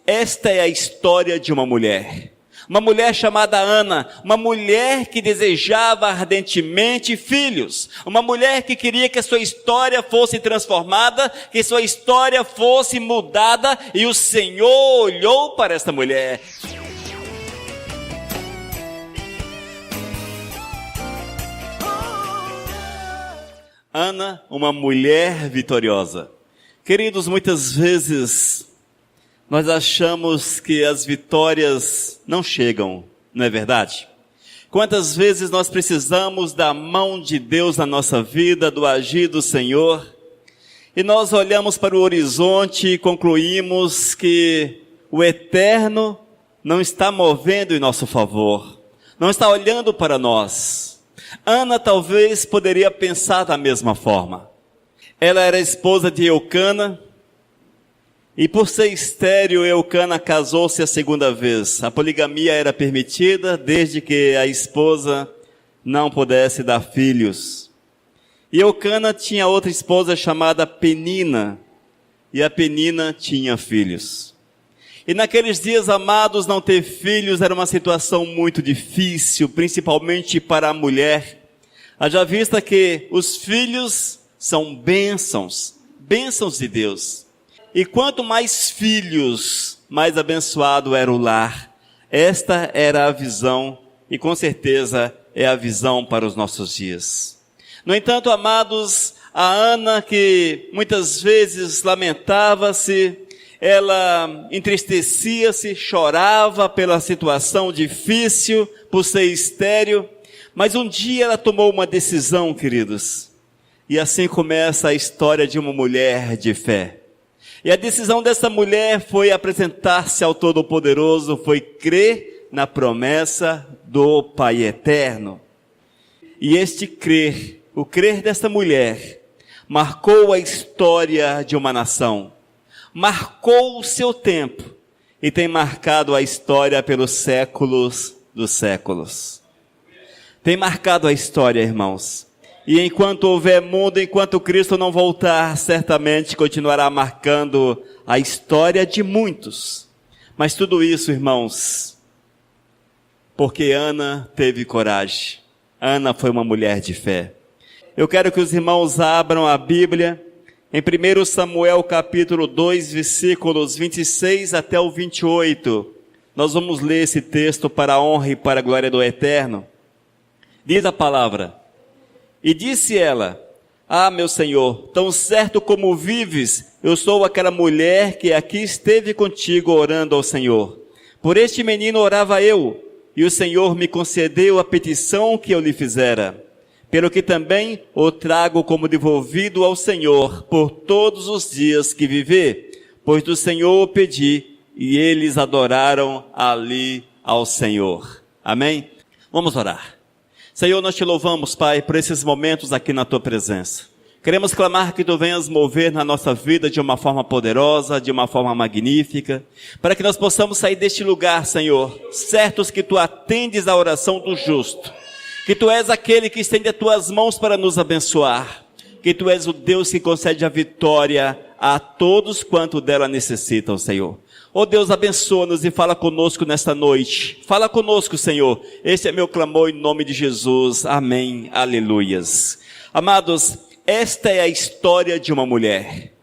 esta é a história de uma mulher chamada Ana, uma mulher que desejava ardentemente filhos, uma mulher que queria que a sua história fosse transformada, que sua história fosse mudada, e o Senhor olhou para esta mulher. Ana, uma mulher vitoriosa. Queridos, muitas vezes nós achamos que as vitórias não chegam, não é verdade? Quantas vezes nós precisamos da mão de Deus na nossa vida, do agir do Senhor, e nós olhamos para o horizonte e concluímos que o eterno não está movendo em nosso favor, não está olhando para nós. Ana talvez poderia pensar da mesma forma. Ela era esposa de Eucana, e por ser estéril, Eucana casou-se a segunda vez. A poligamia era permitida desde que a esposa não pudesse dar filhos. E Eucana tinha outra esposa chamada Penina, e a Penina tinha filhos. E naqueles dias, amados, não ter filhos era uma situação muito difícil, principalmente para a mulher. Haja vista que os filhos são bênçãos de Deus. E quanto mais filhos, mais abençoado era o lar. Esta era a visão, e com certeza é a visão para os nossos dias. No entanto, amados, a Ana, que muitas vezes lamentava-se, ela entristecia-se, chorava pela situação difícil, por ser estéril, mas um dia ela tomou uma decisão, queridos, e assim começa a história de uma mulher de fé. E a decisão dessa mulher foi apresentar-se ao Todo-Poderoso, foi crer na promessa do Pai Eterno. E este crer, o crer desta mulher, marcou a história de uma nação, marcou o seu tempo e tem marcado a história pelos séculos dos séculos. Tem marcado a história, irmãos. E enquanto houver mundo, enquanto Cristo não voltar, certamente continuará marcando a história de muitos. Mas tudo isso, irmãos, porque Ana teve coragem. Ana foi uma mulher de fé. Eu quero que os irmãos abram a Bíblia em 1 Samuel capítulo 2, versículos 26 até o 28. Nós vamos ler esse texto para a honra e para a glória do Eterno. Diz a palavra: E disse ela: Ah, meu Senhor, tão certo como vives, eu sou aquela mulher que aqui esteve contigo orando ao Senhor. Por este menino orava eu, e o Senhor me concedeu a petição que eu lhe fizera. Pelo que também o trago como devolvido ao Senhor por todos os dias que viver, pois do Senhor o pedi, e eles adoraram ali ao Senhor. Amém? Vamos orar. Senhor, nós te louvamos, Pai, por esses momentos aqui na tua presença. Queremos clamar que tu venhas mover na nossa vida de uma forma poderosa, de uma forma magnífica, para que nós possamos sair deste lugar, Senhor, certos que tu atendes a oração do justo, que tu és aquele que estende as tuas mãos para nos abençoar, que tu és o Deus que concede a vitória a todos quanto dela necessitam, Senhor. Oh Deus, abençoa-nos e fala conosco nesta noite. Fala conosco, Senhor. Este é meu clamor em nome de Jesus. Amém. Aleluias. Amados, esta é a história de uma mulher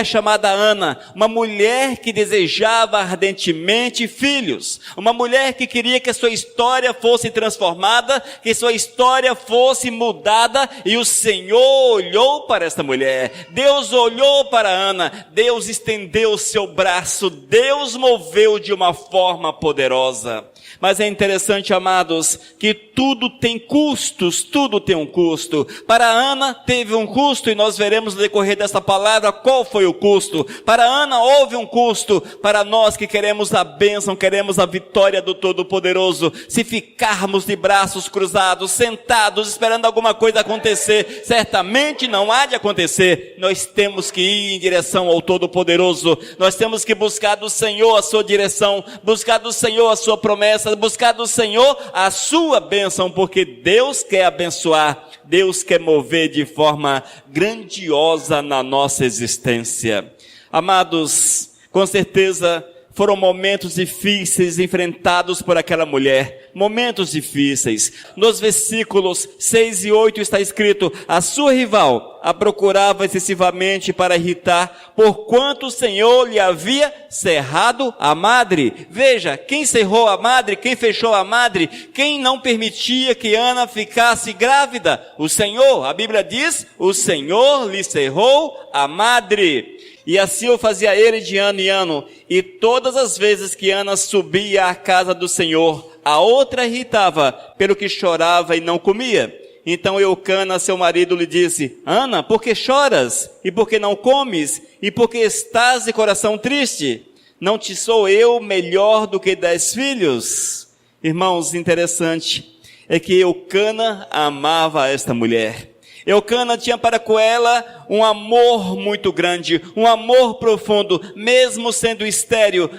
chamada Ana, uma mulher que desejava ardentemente filhos, uma mulher que queria que a sua história fosse transformada, que sua história fosse mudada, e o Senhor olhou para esta mulher. Deus olhou para Ana, Deus estendeu o seu braço, Deus moveu de uma forma poderosa. Mas é interessante, amados, que tudo tem custos, tudo tem um custo. Para Ana teve um custo, e nós veremos no decorrer desta palavra qual foi o custo. Para Ana houve um custo. Para nós que queremos a bênção, queremos a vitória do Todo-Poderoso, se ficarmos de braços cruzados, sentados, esperando alguma coisa acontecer, certamente não há de acontecer. Nós temos que ir em direção ao Todo-Poderoso, nós temos que buscar do Senhor a sua direção, buscar do Senhor a sua promessa, buscar do Senhor a sua bênção, porque Deus quer abençoar, Deus quer mover de forma grandiosa na nossa existência. Amados, com certeza foram momentos difíceis enfrentados por aquela mulher. Momentos difíceis. Nos versículos 6 e 8 está escrito: a sua rival a procurava excessivamente para irritar, porquanto o Senhor lhe havia cerrado a madre. Veja, quem cerrou a madre, quem fechou a madre, quem não permitia que Ana ficasse grávida? O Senhor. A Bíblia diz: o Senhor lhe cerrou a madre. E assim o fazia ele de ano em ano. E todas as vezes que Ana subia à casa do Senhor, a outra irritava, pelo que chorava e não comia. Então Eucana, seu marido, lhe disse: Ana, por que choras? E por que não comes? E por que estás de coração triste? Não te sou eu melhor do que 10 filhos? Irmãos, interessante é que Eucana amava esta mulher. Eucana tinha para com ela um amor muito grande, um amor profundo, mesmo sendo estéril,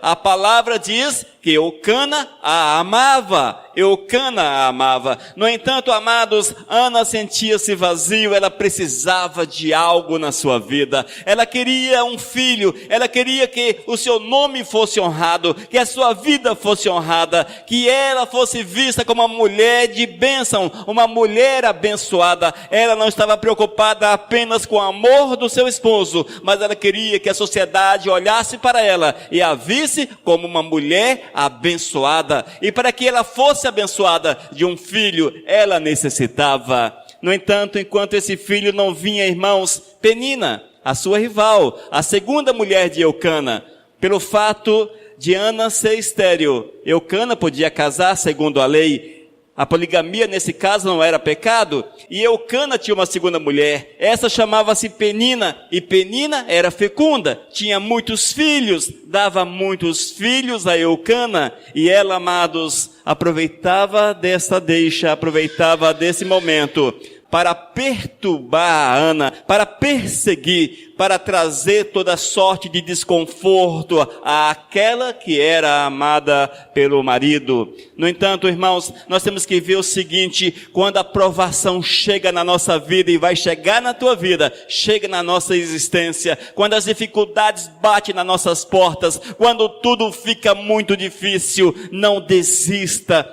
a palavra diz que Eucana a amava. No entanto, amados, Ana sentia-se vazio, ela precisava de algo na sua vida. Ela queria um filho, ela queria que o seu nome fosse honrado, que a sua vida fosse honrada, que ela fosse vista como uma mulher de bênção, uma mulher abençoada. Ela não estava preocupada apenas com o amor do seu esposo, mas ela queria que a sociedade olhasse para ela e a visse como uma mulher abençoada. E para que ela fosse abençoada de um filho, ela necessitava. No entanto, enquanto esse filho não vinha, irmãos, Penina, a sua rival, a segunda mulher de Eucana, pelo fato de Ana ser estéril, Eucana podia casar segundo a lei. A poligamia nesse caso não era pecado, e Eucana tinha uma segunda mulher, essa chamava-se Penina, e Penina era fecunda, tinha muitos filhos, dava muitos filhos a Eucana, e ela, amados, aproveitava dessa deixa, aproveitava desse momento, para perturbar a Ana, para perseguir, para trazer toda sorte de desconforto àquela que era amada pelo marido. No entanto, irmãos, nós temos que ver o seguinte: quando a provação chega na nossa vida, e vai chegar na tua vida, chega na nossa existência, quando as dificuldades batem nas nossas portas, quando tudo fica muito difícil, não desista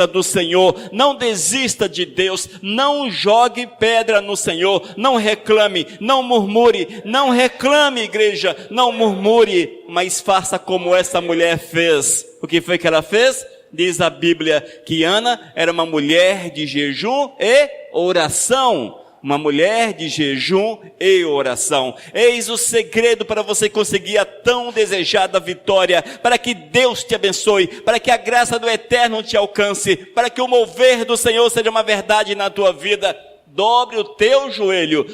do Senhor, não desista de Deus, não jogue pedra no Senhor, não reclame, não murmure, não reclame, igreja, não murmure, mas faça como essa mulher fez. O que foi que ela fez? Diz a Bíblia que Ana era uma mulher de jejum e oração. Uma mulher de jejum e oração. Eis o segredo para você conseguir a tão desejada vitória, para que Deus te abençoe, para que a graça do Eterno te alcance, para que o mover do Senhor seja uma verdade na tua vida. Dobre o teu joelho,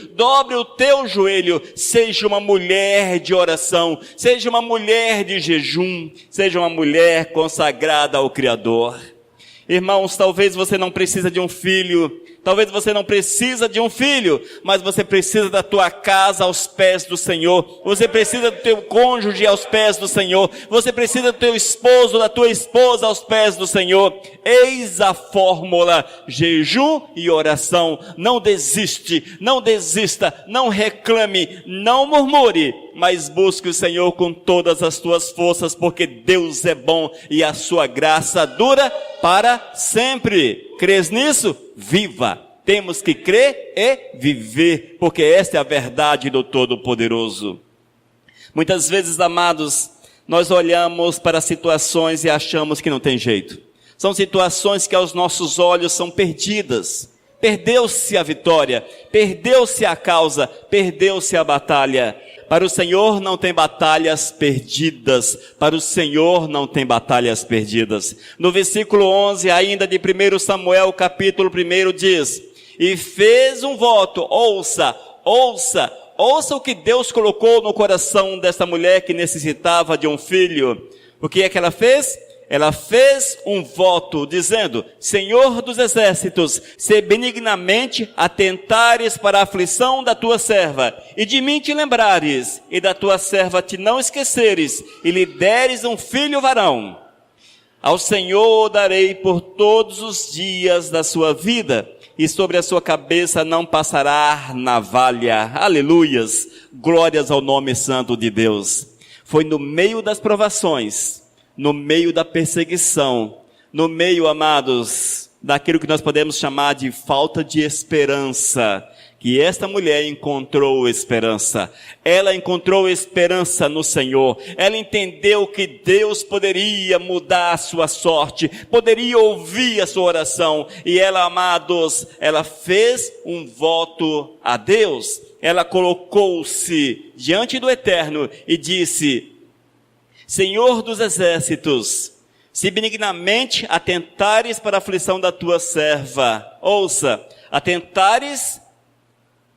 seja uma mulher de oração, seja uma mulher de jejum, seja uma mulher consagrada ao Criador. Irmãos, talvez você não precisa de um filho, mas você precisa da tua casa aos pés do Senhor, você precisa do teu cônjuge aos pés do Senhor, você precisa do teu esposo, da tua esposa aos pés do Senhor. Eis a fórmula: jejum e oração. Não desista, não reclame, não murmure, mas busque o Senhor com todas as tuas forças, porque Deus é bom e a sua graça dura para sempre. Crês nisso? Viva! Temos que crer e viver, porque esta é a verdade do Todo-Poderoso. Muitas vezes, amados, nós olhamos para situações e achamos que não tem jeito. São situações que aos nossos olhos são perdidas. Perdeu-se a vitória, perdeu-se a causa, perdeu-se a batalha. Para o Senhor não tem batalhas perdidas. No versículo 11, ainda de 1 Samuel, capítulo 1, diz: e fez um voto. Ouça o que Deus colocou no coração dessa mulher que necessitava de um filho. O que é que ela fez? Ela fez um voto, dizendo: Senhor dos exércitos, se benignamente atentares para a aflição da tua serva, e de mim te lembrares, e da tua serva te não esqueceres, e lhe deres um filho varão, ao Senhor darei por todos os dias da sua vida, e sobre a sua cabeça não passará navalha. Aleluias, glórias ao nome santo de Deus. Foi no meio das provações, no meio da perseguição, no meio, amados, daquilo que nós podemos chamar de falta de esperança, que esta mulher encontrou esperança. Ela encontrou esperança no Senhor. Ela entendeu que Deus poderia mudar a sua sorte, poderia ouvir a sua oração. E ela, amados, ela fez um voto a Deus. Ela colocou-se diante do Eterno e disse: Senhor dos exércitos, se benignamente atentares para a aflição da tua serva, ouça, atentares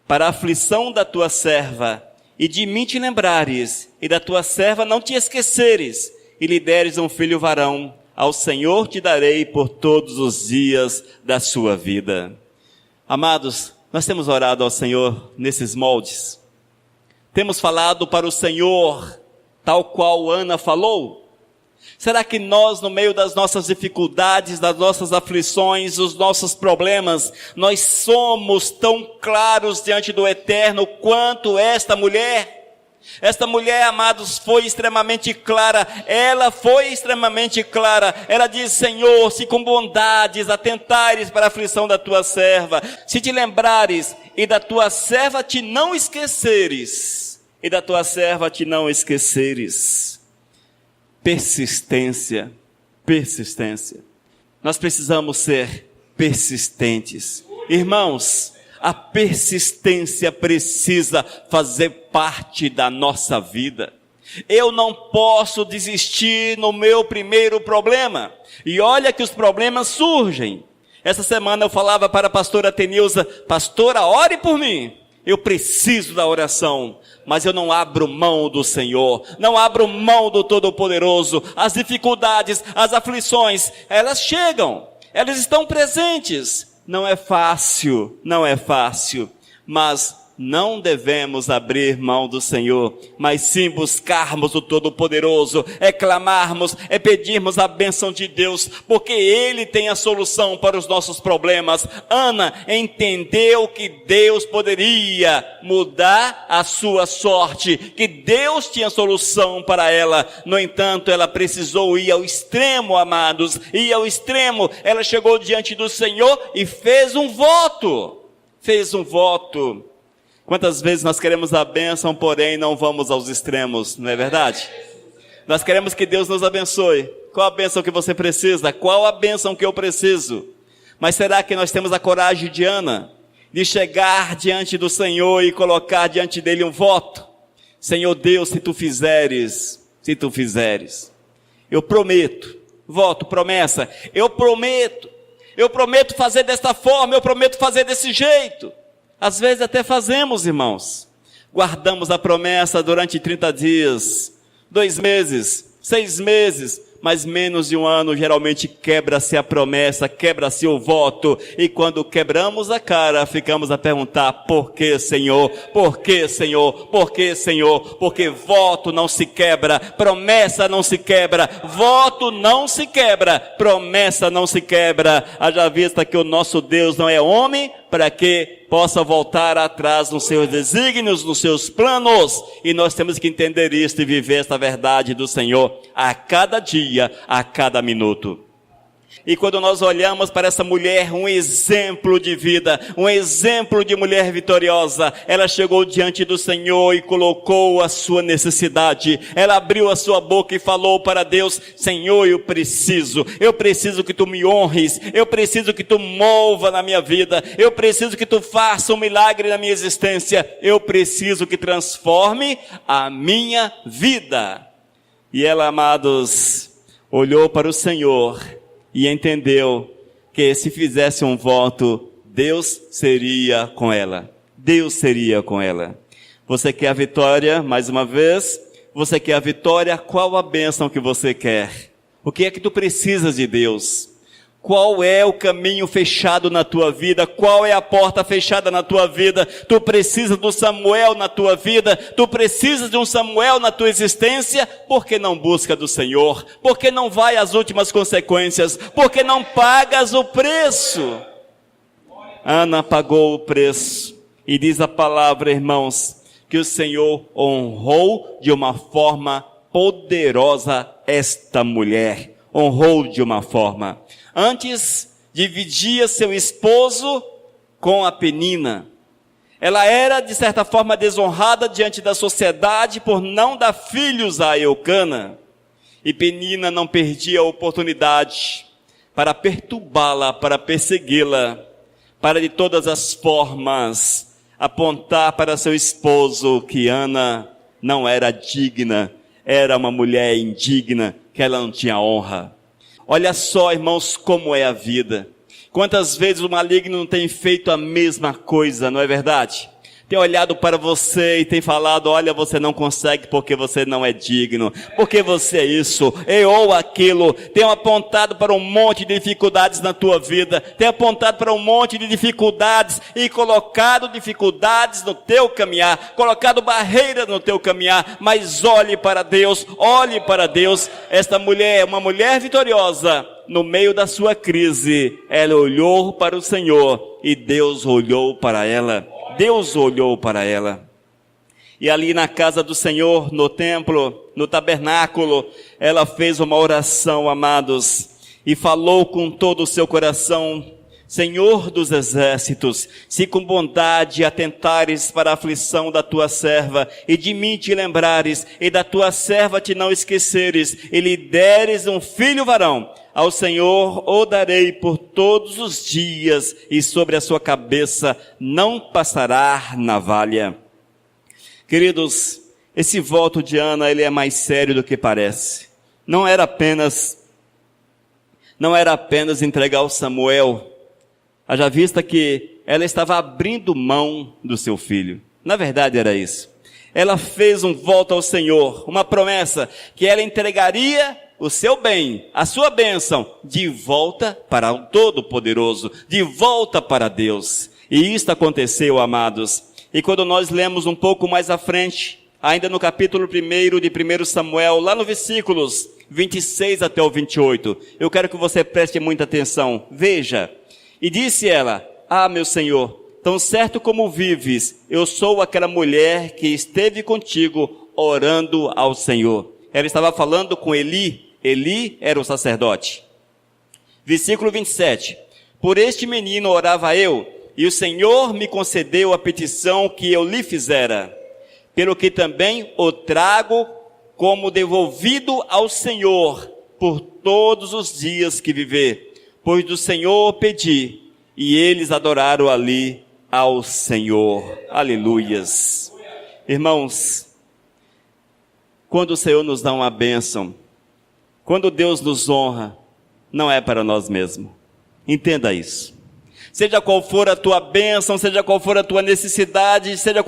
para a aflição da tua serva, e de mim te lembrares, e da tua serva não te esqueceres, e lhe deres um filho varão, ao Senhor te darei por todos os dias da sua vida. Amados, nós temos orado ao Senhor nesses moldes. Temos falado para o Senhor, tal qual Ana falou. Será que nós, no meio das nossas dificuldades, das nossas aflições, dos nossos problemas, nós somos tão claros diante do Eterno quanto esta mulher? Esta mulher, amados, foi extremamente clara. Ela foi extremamente clara. Ela diz: Senhor, se com bondades atentares para a aflição da tua serva, se te lembrares e da tua serva te não esqueceres, e da tua serva te não esqueceres. Persistência, persistência. Nós precisamos ser persistentes. Irmãos, a persistência precisa fazer parte da nossa vida. Eu não posso desistir no meu primeiro problema. E olha que os problemas surgem. Essa semana eu falava para a pastora Tenilza: pastora, ore por mim. Eu preciso da oração, mas eu não abro mão do Senhor, não abro mão do Todo-Poderoso. As dificuldades, as aflições, elas chegam, elas estão presentes. Não é fácil, mas não devemos abrir mão do Senhor, mas sim buscarmos o Todo-Poderoso, é clamarmos, é pedirmos a bênção de Deus, porque Ele tem a solução para os nossos problemas. Ana entendeu que Deus poderia mudar a sua sorte, que Deus tinha solução para ela. No entanto, ela precisou ir ao extremo, amados, ir ao extremo. Ela chegou diante do Senhor e fez um voto. Quantas vezes nós queremos a bênção, porém não vamos aos extremos, não é verdade? Nós queremos que Deus nos abençoe. Qual a bênção que você precisa? Qual a bênção que eu preciso? Mas será que nós temos a coragem de Ana, de chegar diante do Senhor e colocar diante dele um voto? Senhor Deus, se tu fizeres, eu prometo, voto, promessa, eu prometo fazer desta forma, eu prometo fazer desse jeito. Às vezes até fazemos, irmãos. Guardamos a promessa durante 30 dias, 2 meses, 6 meses, mas menos de um ano, geralmente quebra-se a promessa, quebra-se o voto, e quando quebramos a cara, ficamos a perguntar: por que, Senhor? Por que, Senhor? Por que, Senhor? Porque voto não se quebra, promessa não se quebra, voto não se quebra, promessa não se quebra. Haja vista que o nosso Deus não é homem para que possa voltar atrás nos seus desígnios, nos seus planos, e nós temos que entender isso e viver esta verdade do Senhor a cada dia, a cada minuto. E quando nós olhamos para essa mulher, um exemplo de vida, um exemplo de mulher vitoriosa, ela chegou diante do Senhor e colocou a sua necessidade, ela abriu a sua boca e falou para Deus: Senhor, eu preciso que tu me honres, eu preciso que tu mova na minha vida, eu preciso que tu faça um milagre na minha existência, eu preciso que transforme a minha vida. E ela, amados, olhou para o Senhor e entendeu que se fizesse um voto, Deus seria com ela. Deus seria com ela. Você quer a vitória? Mais uma vez. Você quer a vitória? Qual a bênção que você quer? O que é que tu precisas de Deus? Qual é o caminho fechado na tua vida? Qual é a porta fechada na tua vida? Tu precisas do Samuel na tua vida? Tu precisas de um Samuel na tua existência? Por que não busca do Senhor? Por que não vai às últimas consequências? Por que não pagas o preço? Ana pagou o preço. E diz a palavra, irmãos, que o Senhor honrou de uma forma poderosa esta mulher. Honrou de uma forma. Antes, dividia seu esposo com a Penina. Ela era, de certa forma, desonrada diante da sociedade por não dar filhos a Eucana. E Penina não perdia a oportunidade para perturbá-la, para persegui-la, para de todas as formas apontar para seu esposo que Ana não era digna, era uma mulher indigna, que ela não tinha honra. Olha só, irmãos, como é a vida. Quantas vezes o maligno não tem feito a mesma coisa, não é verdade? Tem olhado para você e tem falado, olha, você não consegue porque você não é digno, porque você é isso, ou aquilo. Tem apontado para um monte de dificuldades na tua vida, tem apontado para um monte de dificuldades e colocado dificuldades no teu caminhar, colocado barreiras no teu caminhar, mas olhe para Deus, olhe para Deus. Esta mulher é uma mulher vitoriosa. No meio da sua crise, ela olhou para o Senhor e Deus olhou para ela. Deus olhou para ela. E ali na casa do Senhor, no templo, no tabernáculo, ela fez uma oração, amados, e falou com todo o seu coração: Senhor dos exércitos, se com bondade atentares para a aflição da tua serva, e de mim te lembrares, e da tua serva te não esqueceres, e lhe deres um filho varão, ao Senhor o darei por todos os dias, e sobre a sua cabeça não passará navalha. Queridos, esse voto de Ana, ele é mais sério do que parece. Não era apenas entregar o Samuel, haja vista que ela estava abrindo mão do seu filho. Na verdade era isso. Ela fez um voto ao Senhor, uma promessa, que ela entregaria o seu bem, a sua bênção, de volta para o Todo-Poderoso, de volta para Deus. E isto aconteceu, amados. E quando nós lemos um pouco mais à frente, ainda no capítulo 1 de 1 Samuel, lá no versículos 26 até o 28, eu quero que você preste muita atenção. Veja, e disse ela: ah, meu Senhor, tão certo como vives, eu sou aquela mulher que esteve contigo orando ao Senhor. Ela estava falando com Eli. Eli era o sacerdote. Versículo 27. Por este menino orava eu, e o Senhor me concedeu a petição que eu lhe fizera, pelo que também o trago como devolvido ao Senhor por todos os dias que viver, pois do Senhor pedi, e eles adoraram ali ao Senhor. Aleluias. Irmãos, quando o Senhor nos dá uma bênção, quando Deus nos honra, não é para nós mesmos. Entenda isso. Seja qual for a tua bênção, seja qual for a tua necessidade, seja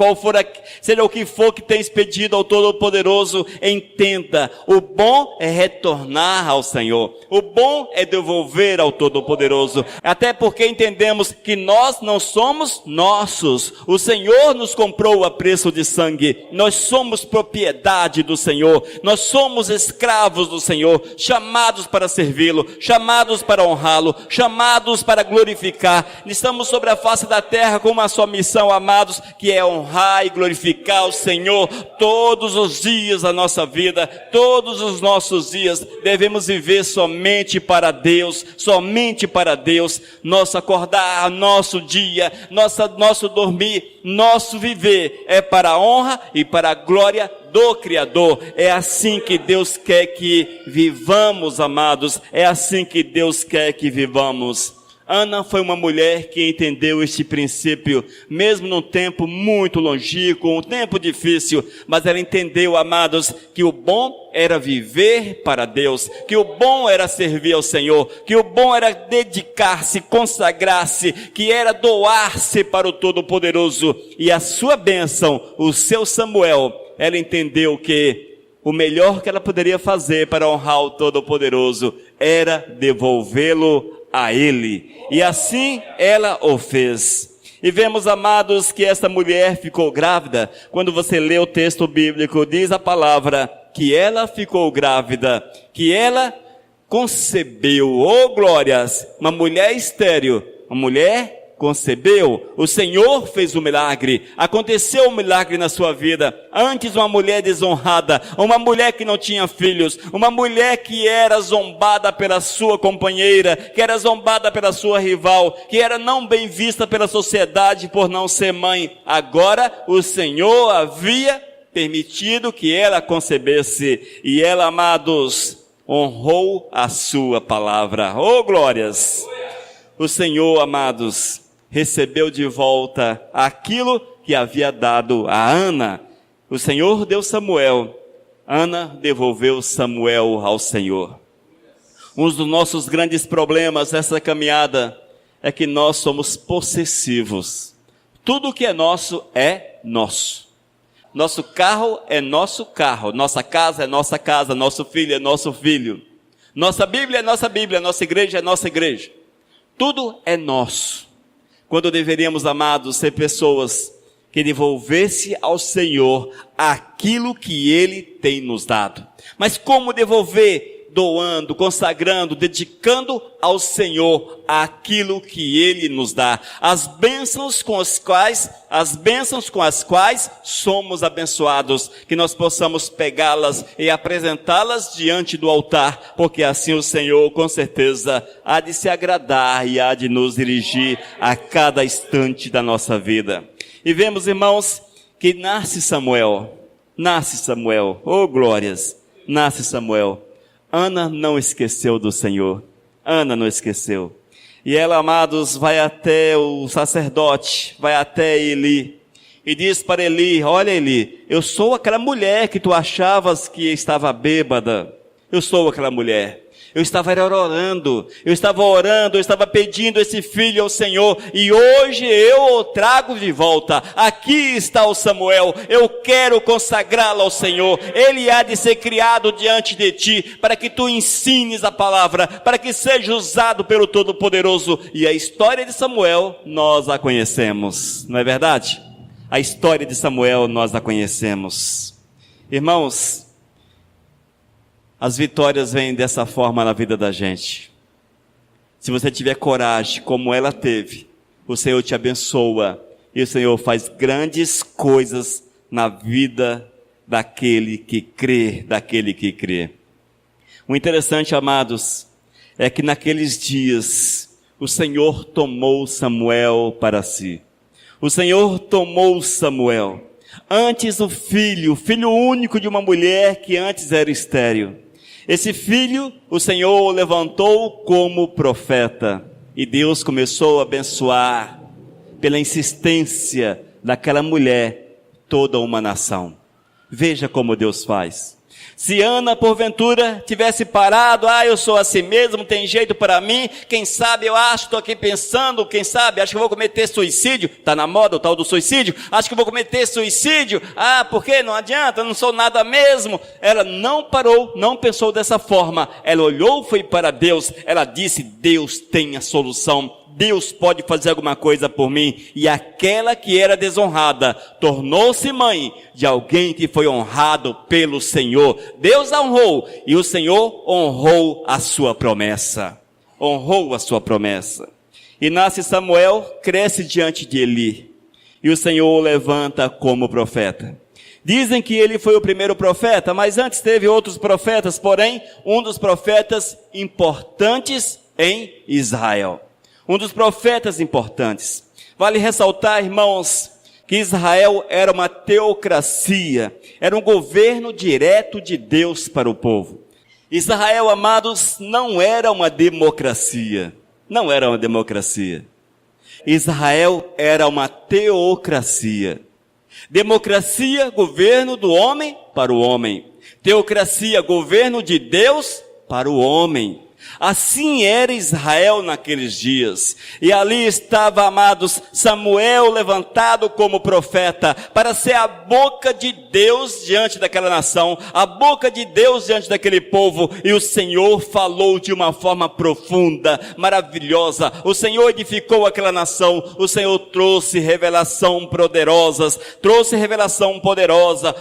o que for que tens pedido ao Todo-Poderoso, entenda, o bom é retornar ao Senhor, o bom é devolver ao Todo-Poderoso, até porque entendemos que nós não somos nossos, o Senhor nos comprou a preço de sangue, nós somos propriedade do Senhor, nós somos escravos do Senhor, chamados para servi-lo, chamados para honrá-lo, chamados para glorificar. Estamos sobre a face da terra com uma só missão, amados, que é honrar e glorificar o Senhor todos os dias da nossa vida, todos os nossos dias. Devemos viver somente para Deus, nosso acordar, nosso dia, nosso dormir, nosso viver é para a honra e para a glória do Criador. É assim que Deus quer que vivamos, amados, é assim que Deus quer que vivamos. Ana foi uma mulher que entendeu este princípio, mesmo num tempo muito longínquo, um tempo difícil, mas ela entendeu, amados, que o bom era viver para Deus, que o bom era servir ao Senhor, que o bom era dedicar-se, consagrar-se, que era doar-se para o Todo-Poderoso. E a sua bênção, o seu Samuel, ela entendeu que o melhor que ela poderia fazer para honrar o Todo-Poderoso era devolvê-lo a Ele. E assim ela o fez. E vemos, amados, que esta mulher ficou grávida. Quando você lê o texto bíblico, diz a palavra que ela ficou grávida, que ela concebeu. Oh glórias! Uma mulher estéril, uma mulher concebeu, o Senhor fez o milagre, aconteceu um milagre na sua vida. Antes uma mulher desonrada, uma mulher que não tinha filhos, uma mulher que era zombada pela sua companheira, que era zombada pela sua rival, que era não bem vista pela sociedade por não ser mãe. Agora o Senhor havia permitido que ela concebesse, e ela, amados, honrou a sua palavra. Oh, glórias! O Senhor, amados, recebeu de volta aquilo que havia dado a Ana. O Senhor deu Samuel, Ana devolveu Samuel ao Senhor. Um dos nossos grandes problemas nessa caminhada é que nós somos possessivos. Tudo que é nosso é nosso. Nosso carro é nosso carro, nossa casa é nossa casa, nosso filho é nosso filho. Nossa Bíblia é nossa Bíblia, nossa igreja é nossa igreja. Tudo é nosso. Quando deveríamos, amados, ser pessoas que devolvesse ao Senhor aquilo que Ele tem nos dado. Mas como devolver? Doando, consagrando, dedicando ao Senhor aquilo que Ele nos dá. As bênçãos com as quais somos abençoados, que nós possamos pegá-las e apresentá-las diante do altar, porque assim o Senhor com certeza há de se agradar e há de nos dirigir a cada instante da nossa vida. E vemos, irmãos, que nasce Samuel, oh glórias, nasce Samuel. Ana não esqueceu do Senhor. Ana não esqueceu. E ela, amados, vai até o sacerdote, vai até Eli, e diz para Eli: olha Eli, eu sou aquela mulher que tu achavas que estava bêbada. Eu sou aquela mulher. Eu estava orando, eu estava pedindo esse filho ao Senhor, e hoje eu o trago de volta. Aqui está o Samuel, eu quero consagrá-lo ao Senhor. Ele há de ser criado diante de ti, para que tu ensines a palavra, para que seja usado pelo Todo-Poderoso. E a história de Samuel, nós a conhecemos, não é verdade? A história de Samuel, nós a conhecemos. Irmãos, as vitórias vêm dessa forma na vida da gente. Se você tiver coragem, como ela teve, o Senhor te abençoa, e o Senhor faz grandes coisas na vida daquele que crê, O interessante, amados, é que naqueles dias, o Senhor tomou Samuel para si. O Senhor tomou Samuel. Antes o filho único de uma mulher que antes era estéril. Esse filho, o Senhor o levantou como profeta. E Deus começou a abençoar, pela insistência daquela mulher, toda uma nação. Veja como Deus faz. Se Ana, porventura, tivesse parado, eu sou assim mesmo, tem jeito para mim, quem sabe eu acho, estou aqui pensando, quem sabe, acho que eu vou cometer suicídio, está na moda o tal do suicídio, acho que eu vou cometer suicídio, porque não adianta, não sou nada mesmo. Ela não parou, não pensou dessa forma, ela olhou, foi para Deus, ela disse: Deus tem a solução. Deus pode fazer alguma coisa por mim. E aquela que era desonrada tornou-se mãe de alguém que foi honrado pelo Senhor. Deus a honrou, e o Senhor honrou a sua promessa. E nasce Samuel, cresce diante de Eli, e o Senhor o levanta como profeta. Dizem que ele foi o primeiro profeta, mas antes teve outros profetas, porém, um dos profetas importantes em Israel. Um dos profetas importantes. Vale ressaltar, irmãos, que Israel era uma teocracia, era um governo direto de Deus para o povo. Israel, amados, não era uma democracia. Israel era uma teocracia. Democracia, governo do homem para o homem. Teocracia, governo de Deus para o homem. Assim era Israel naqueles dias. E ali estava, amados, Samuel levantado como profeta, para ser a boca de Deus diante daquela nação, a boca de Deus diante daquele povo. E o Senhor falou de uma forma profunda, maravilhosa. O Senhor edificou aquela nação. O Senhor trouxe revelação poderosa.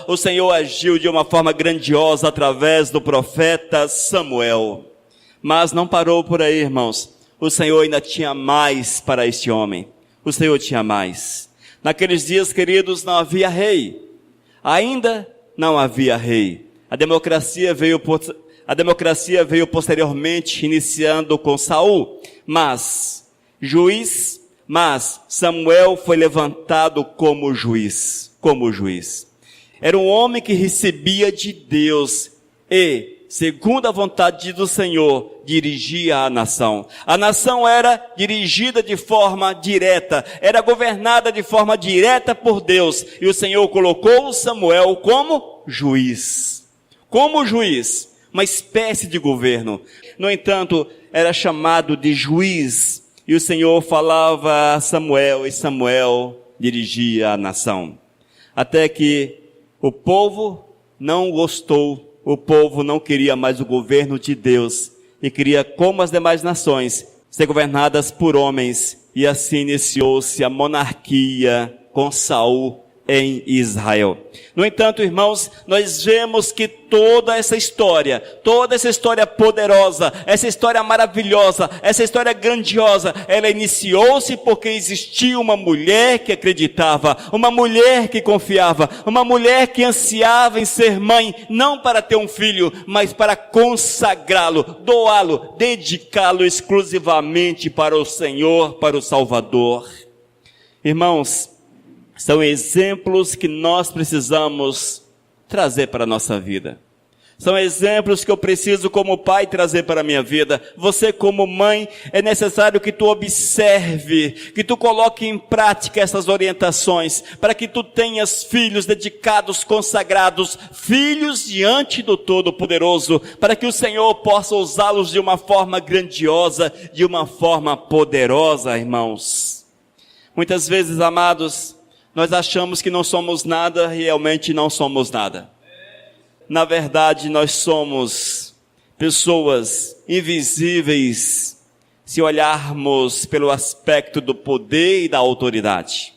O Senhor agiu de uma forma grandiosa através do profeta Samuel. Mas não parou por aí, irmãos. O Senhor ainda tinha mais para este homem. o Senhor tinha mais. Naqueles dias, queridos, não havia rei. Ainda não havia rei. A democracia veio posteriormente, iniciando com Saul. Mas Samuel foi levantado como juiz. Era um homem que recebia de Deus e, segundo a vontade do Senhor, dirigia a nação. A nação era dirigida de forma direta, era governada de forma direta por Deus. E o Senhor colocou Samuel como juiz. Uma espécie de governo. No entanto, era chamado de juiz. E o Senhor falava a Samuel, e Samuel dirigia a nação. Até que o povo não gostou, o povo não queria mais o governo de Deus, e queria, como as demais nações, ser governadas por homens, e assim iniciou-se a monarquia com Saul em Israel. No entanto, irmãos, nós vemos que toda essa história poderosa, essa história maravilhosa, essa história grandiosa, ela iniciou-se porque existia uma mulher que acreditava, uma mulher que confiava, uma mulher que ansiava em ser mãe, não para ter um filho, mas para consagrá-lo, doá-lo, dedicá-lo exclusivamente para o Senhor, para o Salvador. Irmãos, são exemplos que nós precisamos trazer para a nossa vida. São exemplos que eu preciso como pai trazer para a minha vida. Você como mãe, é necessário que tu observe, que tu coloque em prática essas orientações, para que tu tenhas filhos dedicados, consagrados, filhos diante do Todo-Poderoso, para que o Senhor possa usá-los de uma forma grandiosa, de uma forma poderosa, irmãos. Muitas vezes, amados, nós achamos que não somos nada, realmente não somos nada. Na verdade, nós somos pessoas invisíveis, se olharmos pelo aspecto do poder e da autoridade.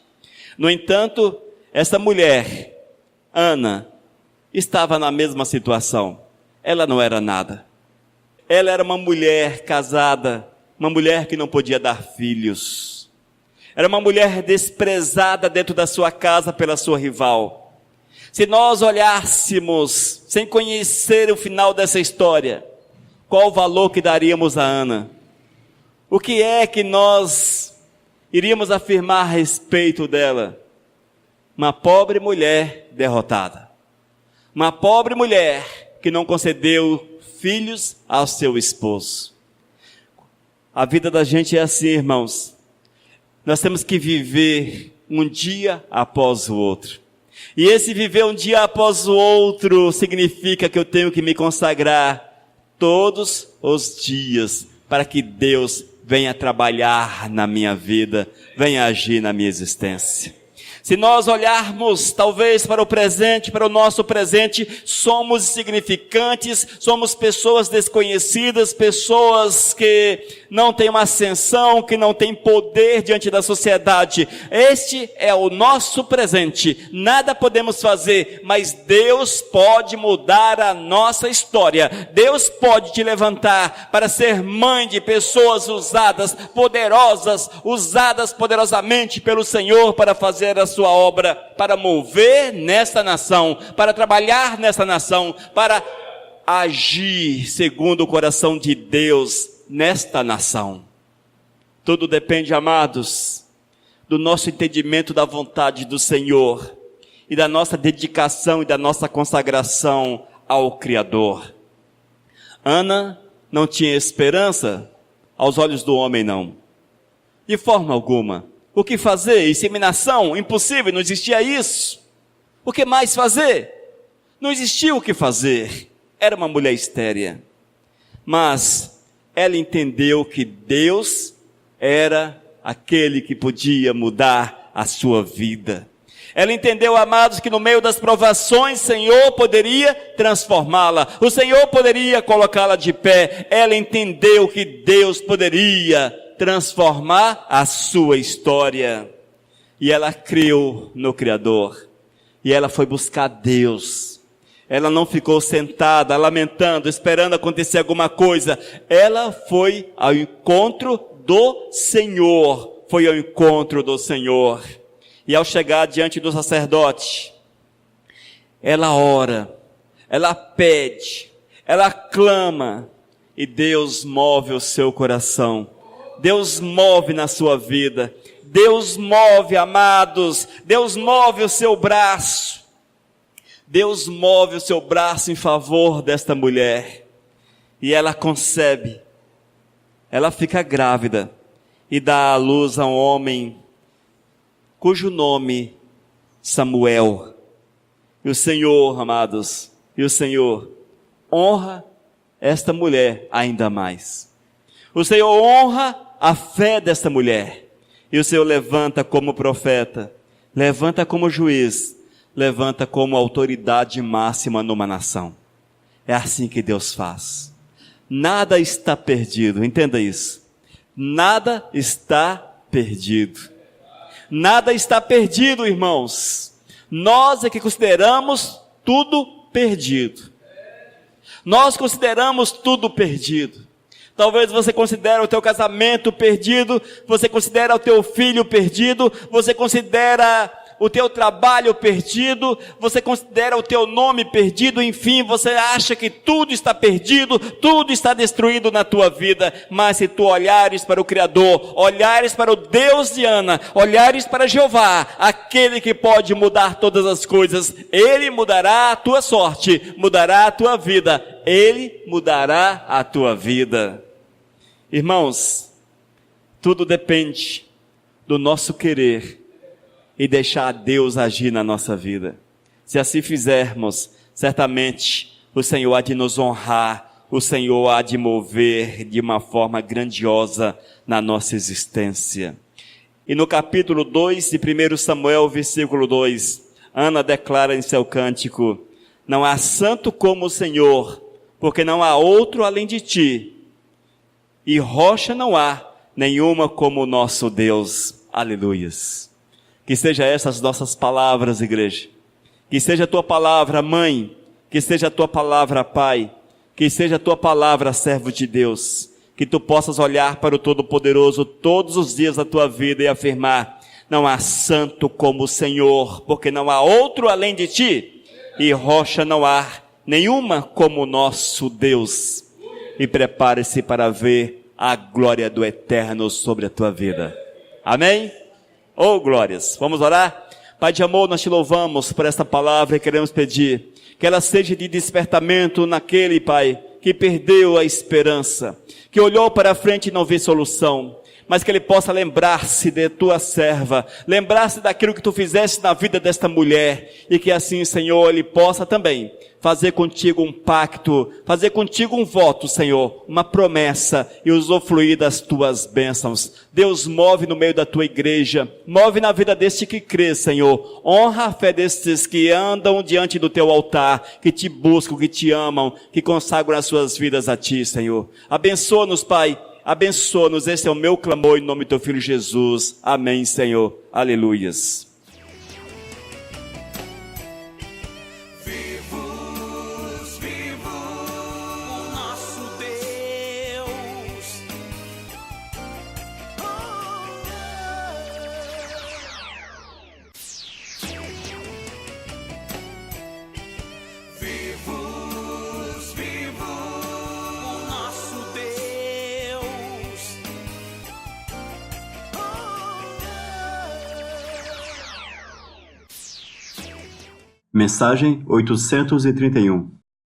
No entanto, essa mulher, Ana, estava na mesma situação. Ela não era nada. Ela era uma mulher casada, uma mulher que não podia dar filhos. Era uma mulher desprezada dentro da sua casa pela sua rival. Se nós olhássemos, sem conhecer o final dessa história, qual o valor que daríamos a Ana? O que é que nós iríamos afirmar a respeito dela? Uma pobre mulher derrotada. Uma pobre mulher que não concedeu filhos ao seu esposo. A vida da gente é assim, irmãos. Nós temos que viver um dia após o outro. E esse viver um dia após o outro significa que eu tenho que me consagrar todos os dias para que Deus venha trabalhar na minha vida, venha agir na minha existência. Se nós olharmos talvez para o presente, para o nosso presente, somos insignificantes, somos pessoas desconhecidas, pessoas que não têm uma ascensão, que não têm poder diante da sociedade. Este é o nosso presente. Nada podemos fazer, mas Deus pode mudar a nossa história. Deus pode te levantar para ser mãe de pessoas usadas poderosamente pelo Senhor para fazer a sua obra, para mover nesta nação, para trabalhar nesta nação, para agir segundo o coração de Deus nesta nação. Tudo depende, amados, do nosso entendimento da vontade do Senhor e da nossa dedicação e da nossa consagração ao Criador. Ana não tinha esperança aos olhos do homem, não. De forma alguma. O que fazer? Inseminação? Impossível, não existia isso. O que mais fazer? Não existia o que fazer. Era uma mulher estéril. Mas ela entendeu que Deus era aquele que podia mudar a sua vida. Ela entendeu, amados, que no meio das provações, o Senhor poderia transformá-la. O Senhor poderia colocá-la de pé. Ela entendeu que Deus poderia transformar a sua história. E ela creu no Criador. E ela foi buscar Deus. Ela não ficou sentada, lamentando, esperando acontecer alguma coisa. Ela foi ao encontro do Senhor. foi ao encontro do Senhor. E ao chegar diante do sacerdote, ela ora, ela pede, ela clama, e Deus move o seu coração. Deus move na sua vida. Deus move, amados. Deus move o seu braço. Deus move o seu braço em favor desta mulher. E ela concebe. Ela fica grávida e dá à luz a um homem cujo nome Samuel. E o Senhor, amados, e o Senhor honra esta mulher ainda mais. O Senhor honra a fé desta mulher. E o Senhor levanta como profeta, levanta como juiz, levanta como autoridade máxima numa nação. É assim que Deus faz. Nada está perdido, entenda isso. Nada está perdido. Nada está perdido, irmãos. Nós é que consideramos tudo perdido. Nós consideramos tudo perdido. Talvez você considere o teu casamento perdido, você considera o teu filho perdido, você considera o teu trabalho perdido, você considera o teu nome perdido, enfim, você acha que tudo está perdido, tudo está destruído na tua vida. Mas se tu olhares para o Criador, olhares para o Deus de Ana, olhares para Jeová, aquele que pode mudar todas as coisas, Ele mudará a tua sorte, mudará a tua vida, Ele mudará a tua vida. Irmãos, tudo depende do nosso querer e deixar Deus agir na nossa vida. Se assim fizermos, certamente o Senhor há de nos honrar, o Senhor há de mover de uma forma grandiosa na nossa existência. E no capítulo 2 de 1 Samuel, versículo 2, Ana declara em seu cântico: não há santo como o Senhor, porque não há outro além de ti, e rocha não há nenhuma como o nosso Deus. Aleluias. Que seja essas nossas palavras, igreja. Que seja a tua palavra, mãe. Que seja a tua palavra, pai. Que seja a tua palavra, servo de Deus. Que tu possas olhar para o Todo-Poderoso todos os dias da tua vida e afirmar: não há santo como o Senhor, porque não há outro além de ti, e rocha não há nenhuma como o nosso Deus. E prepare-se para ver a glória do Eterno sobre a tua vida. Amém? Oh, glórias. Vamos orar? Pai de amor, nós te louvamos por esta palavra e queremos pedir que ela seja de despertamento naquele, Pai, que perdeu a esperança, que olhou para a frente e não vê solução, mas que ele possa lembrar-se de tua serva, lembrar-se daquilo que tu fizeste na vida desta mulher, e que assim, Senhor, ele possa também fazer contigo um pacto, fazer contigo um voto, Senhor, uma promessa, e usufruir das tuas bênçãos. Deus, move no meio da tua igreja, move na vida deste que crê, Senhor, honra a fé destes que andam diante do teu altar, que te buscam, que te amam, que consagram as suas vidas a ti, Senhor. Abençoa-nos, Pai, abençoa-nos, esse é o meu clamor em nome do teu Filho Jesus. Amém, Senhor. Aleluias. Mensagem 831